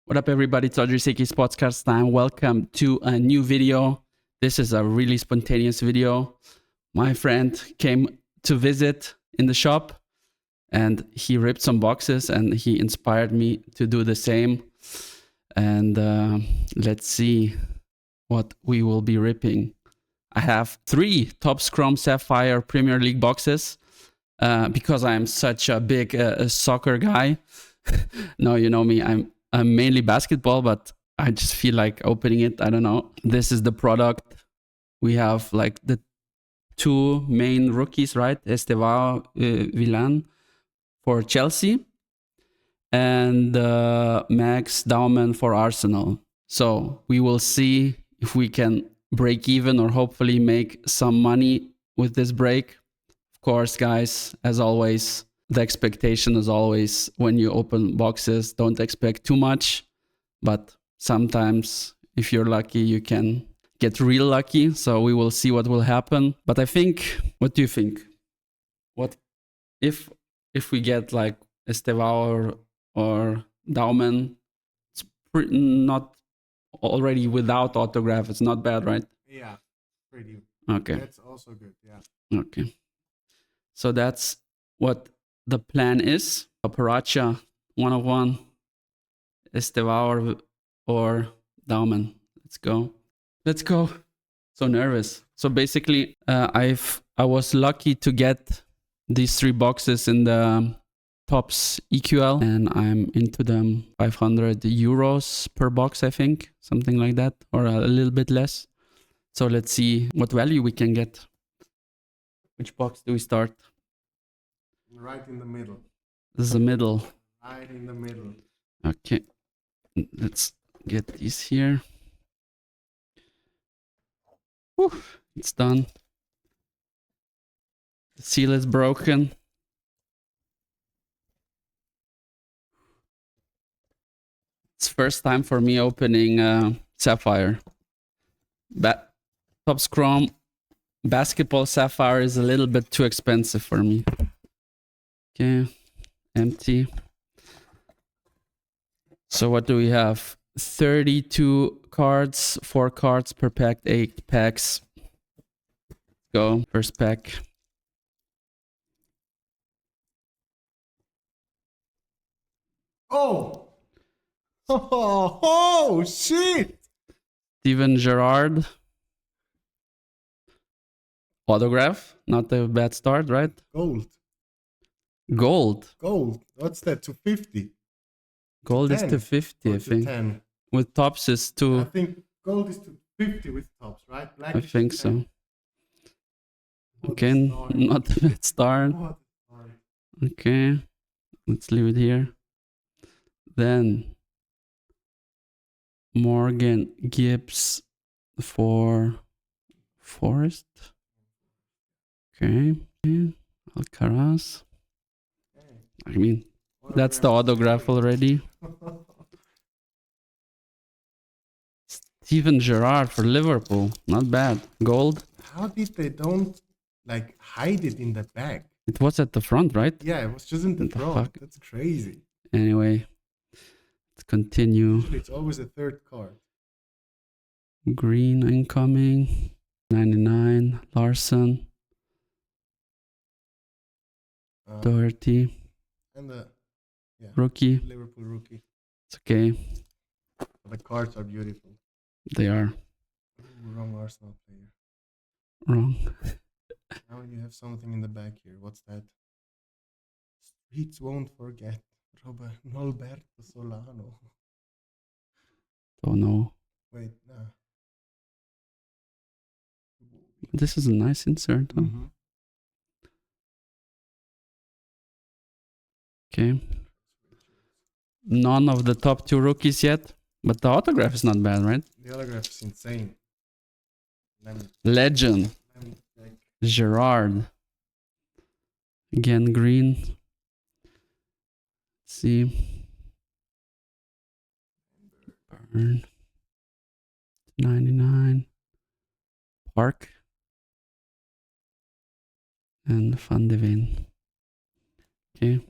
What up, everybody? It's Audrey Seki's podcast time. Welcome to a new video. This is a really spontaneous video. My friend came to visit in the shop and he ripped some boxes and he inspired me to do the same. And let's see what we will be ripping. I have 3 Top Scrum Sapphire Premier League boxes because I am such a big soccer guy. No, you know me, I'm mainly basketball, but I just feel like opening it. I don't know. This is the product. We have like the 2 main rookies, right? Estevao Villan for Chelsea and Max Dauman for Arsenal. So we will see if we can break even or hopefully make some money with this break. Of course, guys, as always, the expectation is always when you open boxes, don't expect too much. But sometimes if you're lucky, you can get real lucky. So we will see what will happen. But I think, what do you think? What if we get like Estevao or Daumen? It's not already without autograph. It's not bad, right? Yeah, pretty. Okay. That's also good. Yeah. Okay. So that's what the plan is. Apparacha 101, Estevao or Daumen. Let's go. Let's go. So nervous. So basically, I was lucky to get these 3 boxes in the Tops EQL, and I'm into them. 500 euros per box, I think, something like that, or a little bit less. So let's see what value we can get. Which box do we start? Right in the middle. This is the middle. Right in the middle. Okay. Let's get these here. Whew, it's done. The seal is broken. It's first time for me opening Sapphire. Top Scrum Basketball Sapphire is a little bit too expensive for me. Okay, empty. So what do we have? 32 cards, 4 cards per pack, 8 packs. Go, first pack. Oh! Oh, shit! Steven Gerrard. Autograph, not a bad start, right? Gold. Gold. Gold. What's that? 250? Gold is 10. 250, I think. 10. With tops is I 2. think gold is 250 with tops, right? Black I is think 10. so. What a Again, start. not a bad start. What a start. Okay, let's leave it here. Then Morgan Gibbs for Forest. Okay. Alcaraz. I mean, that's the autograph already. Steven Gerrard for Liverpool. Not bad. Gold. How did they don't like hide it in the back? It was at the front, right? Yeah, it was just in the What the front. fuck? That's crazy. Anyway, let's continue. Usually it's always a third card. Green incoming. 99. Larson. 30. And the Rookie. Liverpool rookie. It's okay. The cards are beautiful. They are Ooh, wrong Arsenal player. wrong. Now you have something in the back here. What's that? Streets won't forget. Norberto Solano. Oh no. Wait, nah. This is a nice insert. Huh? Mm-hmm. Okay. None of the top 2 rookies yet. But the autograph is not bad, right? The autograph is insane. Legend. Gerrard. Again, green. Let's see. Burn. 99. Park. And Van de Ven. Okay.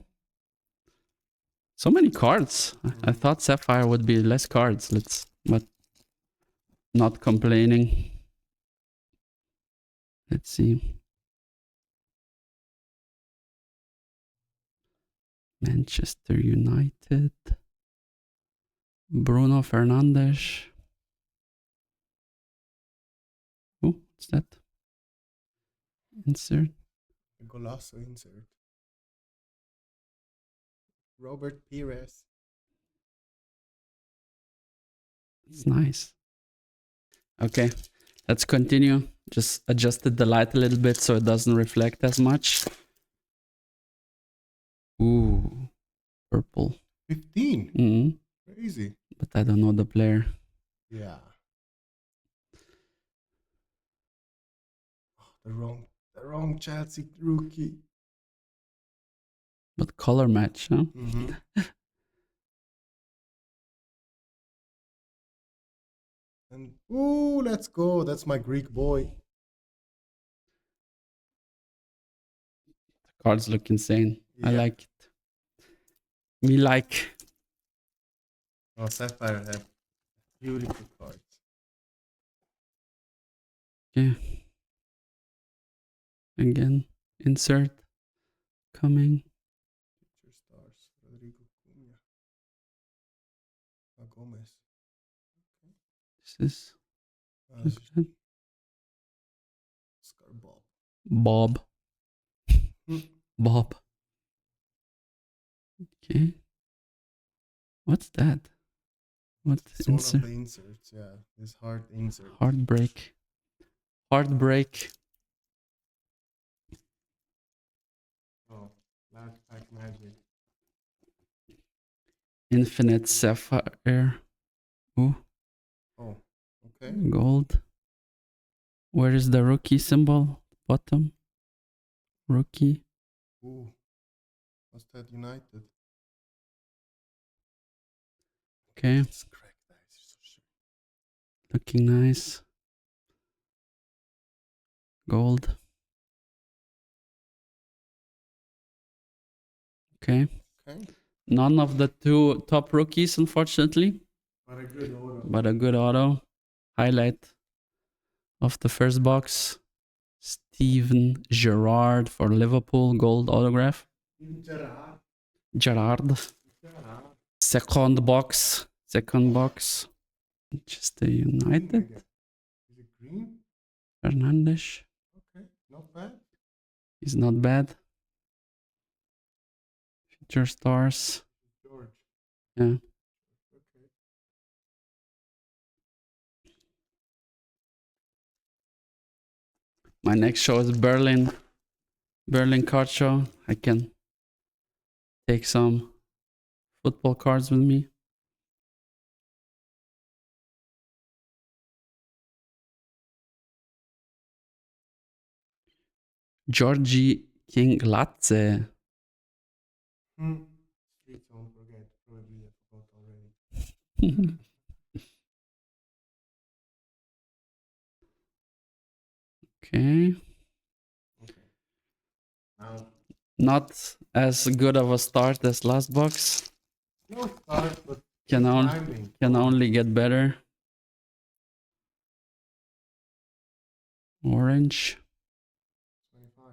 So many cards. I thought Sapphire would be less cards. But not complaining. Let's see. Manchester United. Bruno Fernandes. Oh, what's that? Insert. A Golasso insert. Robert Pires. It's nice. Okay, let's continue. Just adjusted the light a little bit so it doesn't reflect as much. Ooh, purple. 15. Mm-hmm. Crazy. But I don't know the player. Yeah. Oh, the wrong Chelsea rookie. But color match, huh? Mm-hmm. And ooh, let's go. That's my Greek boy. The cards look insane. Yeah. I like it. Me like. Oh, Sapphire have beautiful cards. Okay. Again, insert. Coming. Picture stars. Rodrigo Cunha. Gomez. This is This is good. Oscar Bob. Bob. Bob. Okay. What's that? What's It's one insert? of the inserts, yeah. This heart insert. Heartbreak. Heartbreak. Oh, last pack magic. Infinite Sapphire. Ooh, Oh, okay. gold. Where is the rookie symbol? Bottom. Rookie. Ooh. What's that? United. Okay. It's cracked eyes. So sure. Looking nice. Gold. Okay. Okay. None of the two top rookies, unfortunately. But a good auto. But a good auto. Highlight of the first box. Steven Gerrard for Liverpool. Gold autograph. Gerard. Gerrard. Second box. Manchester United. Is it green? Fernandes. Okay, not bad. He's not bad. Future stars. George. Yeah. Okay. My next show is Berlin. Berlin card show. I can take some football cards with me. Georgie King Latze. Streets won't forget. Probably I forgot already. Okay. Okay. Now, Not as good of a start as last box. no start, but Can timing. only get better. Orange. 25.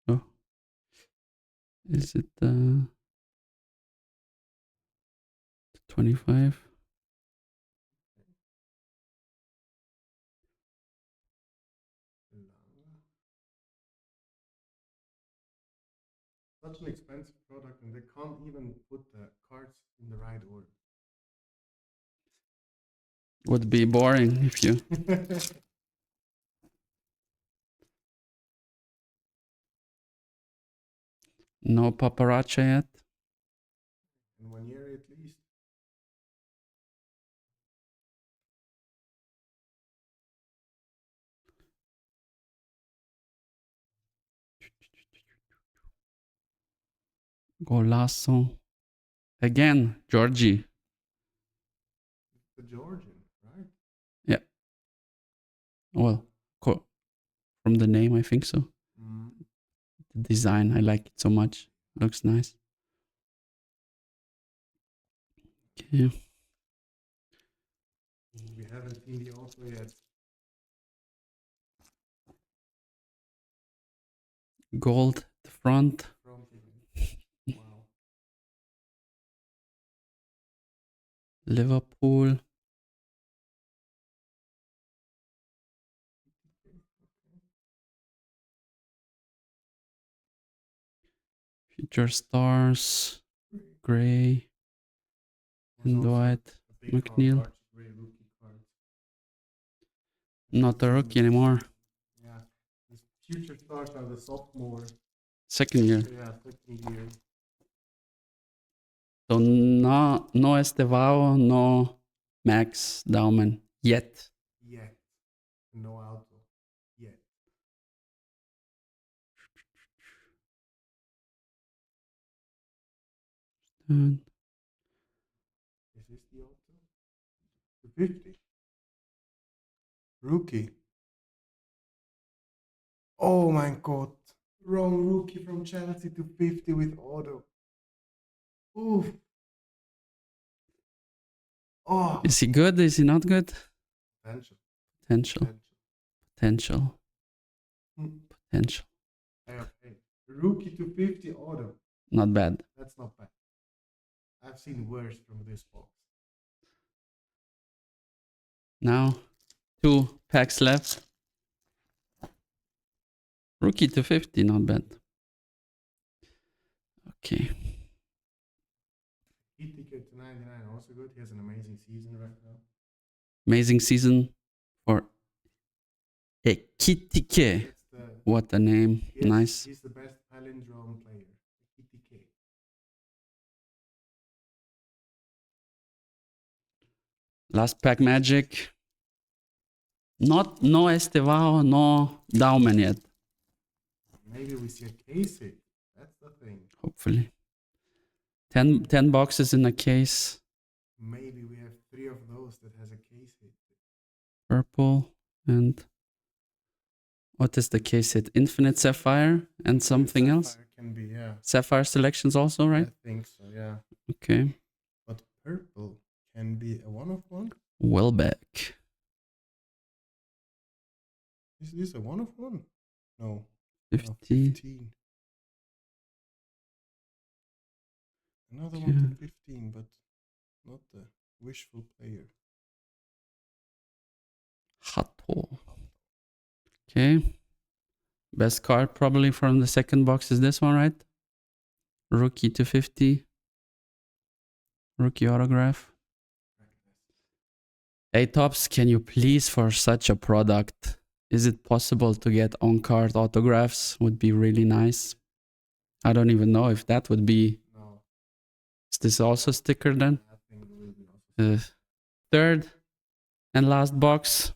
Oh. Is it 25? Such an expensive product, and they can't even put the cards in the right order. Would be boring if you... No paparazzi yet. In 1 year at least. Golasso. Again, Georgie. The Georgian, right? Yeah. Well, from the name, I think so. The design, I like it so much. Looks nice. Okay. We haven't seen the auto yet. Gold at the front. From the wow. Liverpool. Future stars. Gray. And Dwight McNeil. Not a rookie anymore. Yeah. The future stars are the sophomore. Second year. Yeah, second year. So no Estevao, no Max Dauman yet. Yet. No auto. Yet. And Is this the auto? The 50. Rookie. Oh my god. Wrong rookie from Chelsea to 50 with auto. Oof. Oh. is he good? Is he not good? Potential. Potential. Potential. Hmm. Potential. Okay. Rookie to 50 auto. Not bad. That's not bad. I've seen worse from this box. Now, 2 packs left. Rookie to 50, not bad. Okay. He ticket to 99, also good. He has an amazing season right now. Amazing season for Ekitike. What a name. Yes, Nice. He's the best palindrome player. Ekitike. Last pack magic. No Estevao, no Daumen yet. Maybe we see a case hit. That's the thing. Hopefully. 10 boxes in a case. Maybe we have 3 of those that has a case hit. Purple and what is the case hit? Infinite Sapphire and something Sapphire else? Can be, yeah. Sapphire selections also, right? I think so, yeah. Okay. But purple can be a one of one. Welbeck. Is this a one of one? No. 50. No, 15. Another one to 15, but not the wishful player. Hato. Okay. Best card probably from the second box is this one, right? Rookie to 50. Rookie autograph. Hey Tops, can you please, for such a product, is it possible to get on-card autographs? Would be really nice. I don't even know if that would be... No. Is this also sticker then? I think it will be also Third and last box.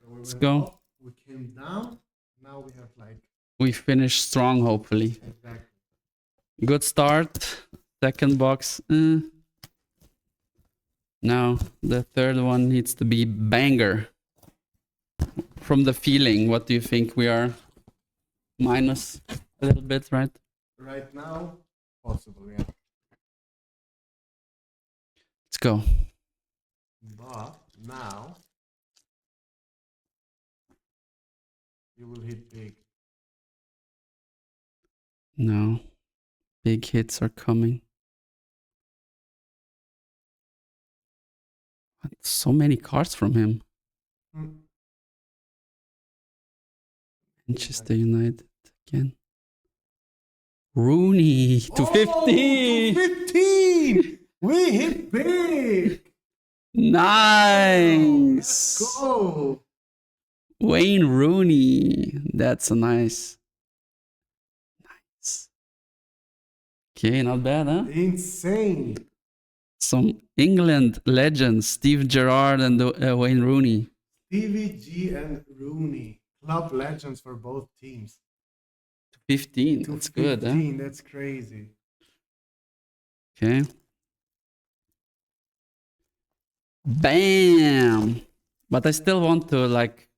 So we Let's went go. up, we came down. Now we have like... We finish strong, hopefully. Exactly. Good start. Second box. Now the third one needs to be banger. From the feeling, what do you think? We are minus a little bit, right? Right now, possible, yeah. Let's go. But now, you will hit big. No. Big hits are coming. So many cards from him. Manchester United again. Rooney to 50. 15! We hit big! Nice. Let's go! Wayne Rooney. That's a nice. Okay, not bad, huh? Insane! Some England legends, Steve Gerrard and Wayne Rooney. Stevie G and Rooney, club legends for both teams. 15, that's 15, good, huh? That's crazy. Okay. Bam! But I still want to like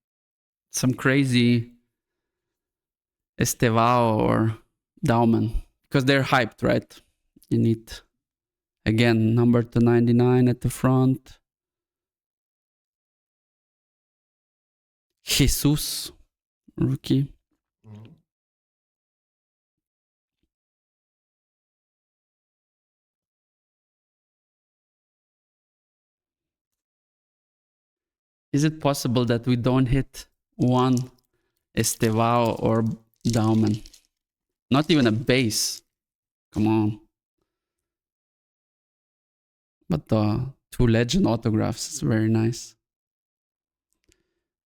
some crazy Estevao or Dauman because they're hyped, right? You need Again, number 299 at the front. Jesus, rookie. Mhm. Is it possible that we don't hit one Estevao or Daumen? Not even a base. Come on. But the two legend autographs is very nice.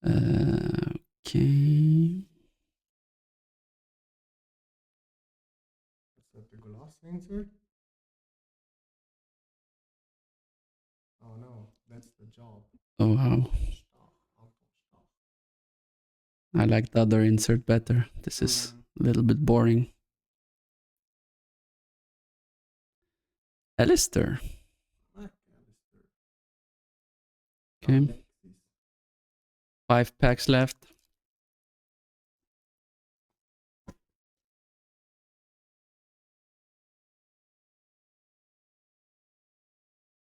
Okay. Is that the gloss insert? Oh no, that's the job. Oh wow. I like the other insert better. This is a little bit boring. Alistair. Okay. 5 packs left.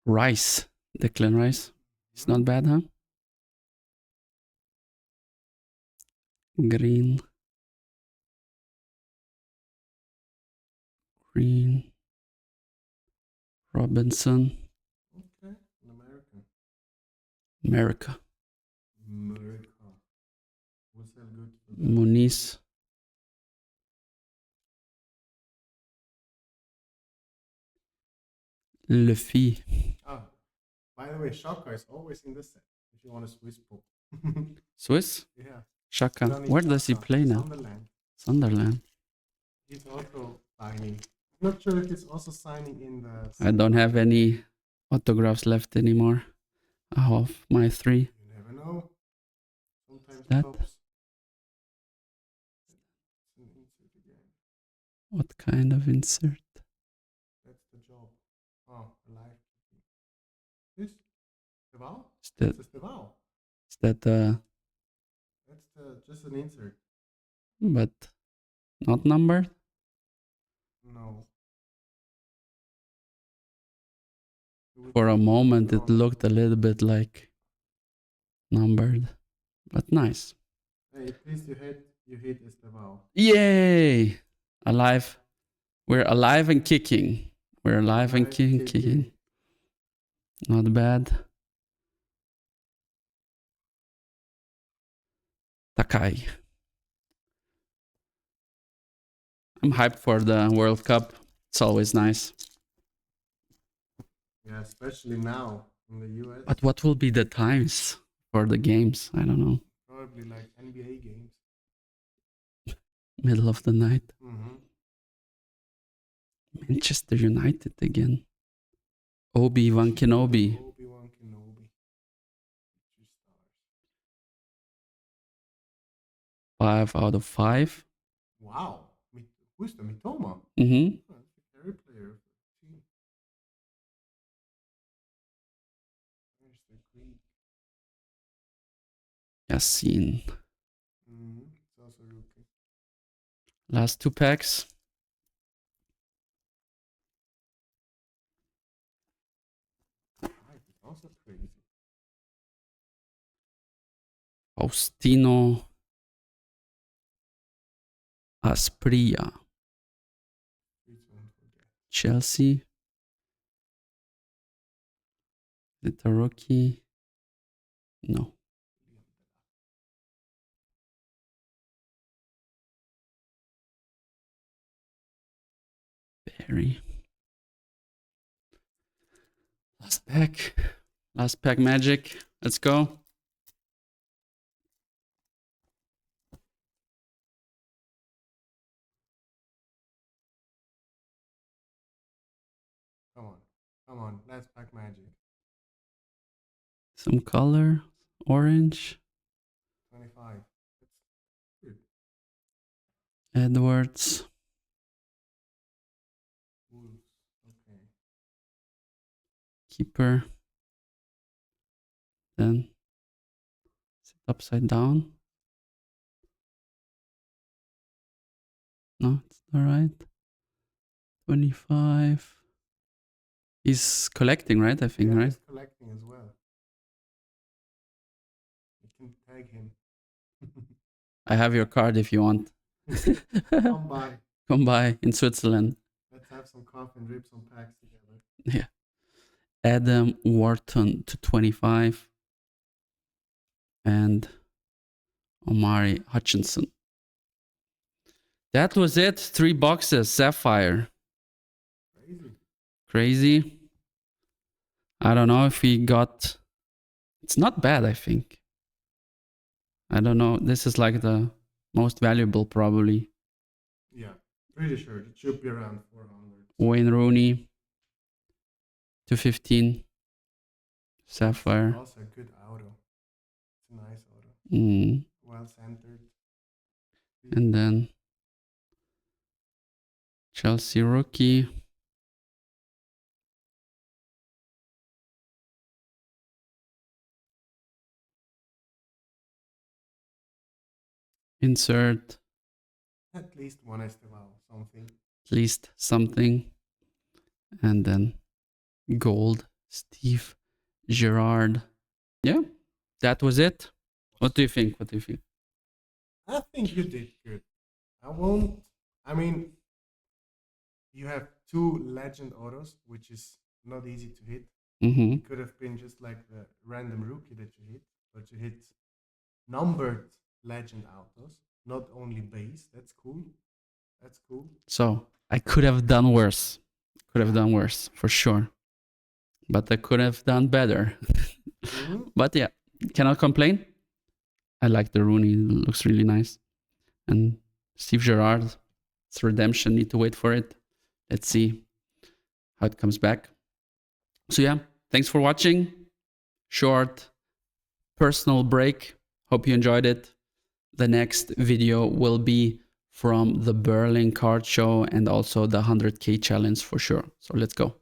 Rice. Declan Rice. It's not bad, huh? Green. Green. Robinson. Okay, an American. America. America. What's that good for that? Muniz. Lefi. Oh, by the way, Shaka is always in this set. If you want a Swiss pop. Swiss? Yeah. Shaka. Granit Where does he Xhaka, play now? Sunderland. Sunderland. He's also signing. I'm not sure if he's also signing in the. I don't have any autographs left anymore. I have my 3. You never know. Sometimes That? pops. It's an insert again. What kind of insert? That's the job. Oh, alive. This? Steval? Is that, That's the Steval. is that That's the just an insert. but not numbered? No. For a moment it looked a little bit like numbered, but nice. Hey, at least you hit Esteval. Yay! Alive. We're alive and kicking. We're alive and kicking. Not bad. Takai. I'm hyped for the World Cup. It's always nice. Yeah, especially now in the US. But what will be the times for the games? I don't know. Probably like NBA games. Middle of the night. Mm-hmm. Manchester United again. Obi-Wan Kenobi. Obi-Wan Kenobi. 2 stars. 5 out of 5. Wow. Who's the Mitoma? Mm-hmm. Oh, that's a carry player of the team. There's the Greek. Yassine. Mm-hmm. It's also rookie. Last 2 packs. Right, it's also crazy. Faustino Asprilla. Please won't forget. Chelsea. Is it a rookie? No. Barry. Last pack. Last pack magic. Let's go. Come on. Come on. Let's pack magic. Some color. Orange. 25. That's good. Edwards. Wolves. Okay. Keeper. Then sit upside down. No, it's all right. 25. He's collecting, right? I think, Yeah, right? he's collecting as well. You can tag him. I have your card if you want. Come by. Come by in Switzerland. Let's have some coffee and rip some packs together. Yeah. Adam Wharton to 25. And Omari Hutchinson. That was it. 3 boxes. Sapphire. Crazy. Crazy. I don't know if he got... It's not bad, I think. I don't know. This is like the most valuable, probably. Yeah, pretty sure it should be around 400. Wayne Rooney to 15. Sapphire. Also a good auto. It's a nice auto. Mm. Well centered. And then Chelsea rookie. Insert. At least one Esteval, something. At least something. And then gold. Steve Gerrard. Yeah, that was it. What do you think? What do you think? I think you did good. I mean, you have 2 legend autos, which is not easy to hit. Mm-hmm. It could have been just like the random rookie that you hit, but you hit numbered legend autos, not only base. That's cool. That's cool. So I could have done worse. Could have done worse for sure. But I could have done better. Mm-hmm. But yeah, cannot complain. I like the Rooney. It looks really nice. And Steve Gerrard, it's redemption. Need to wait for it. Let's see how it comes back. So yeah, thanks for watching. Short personal break. Hope you enjoyed it. The next video will be from the Berlin card show and also the 100K challenge for sure. So let's go.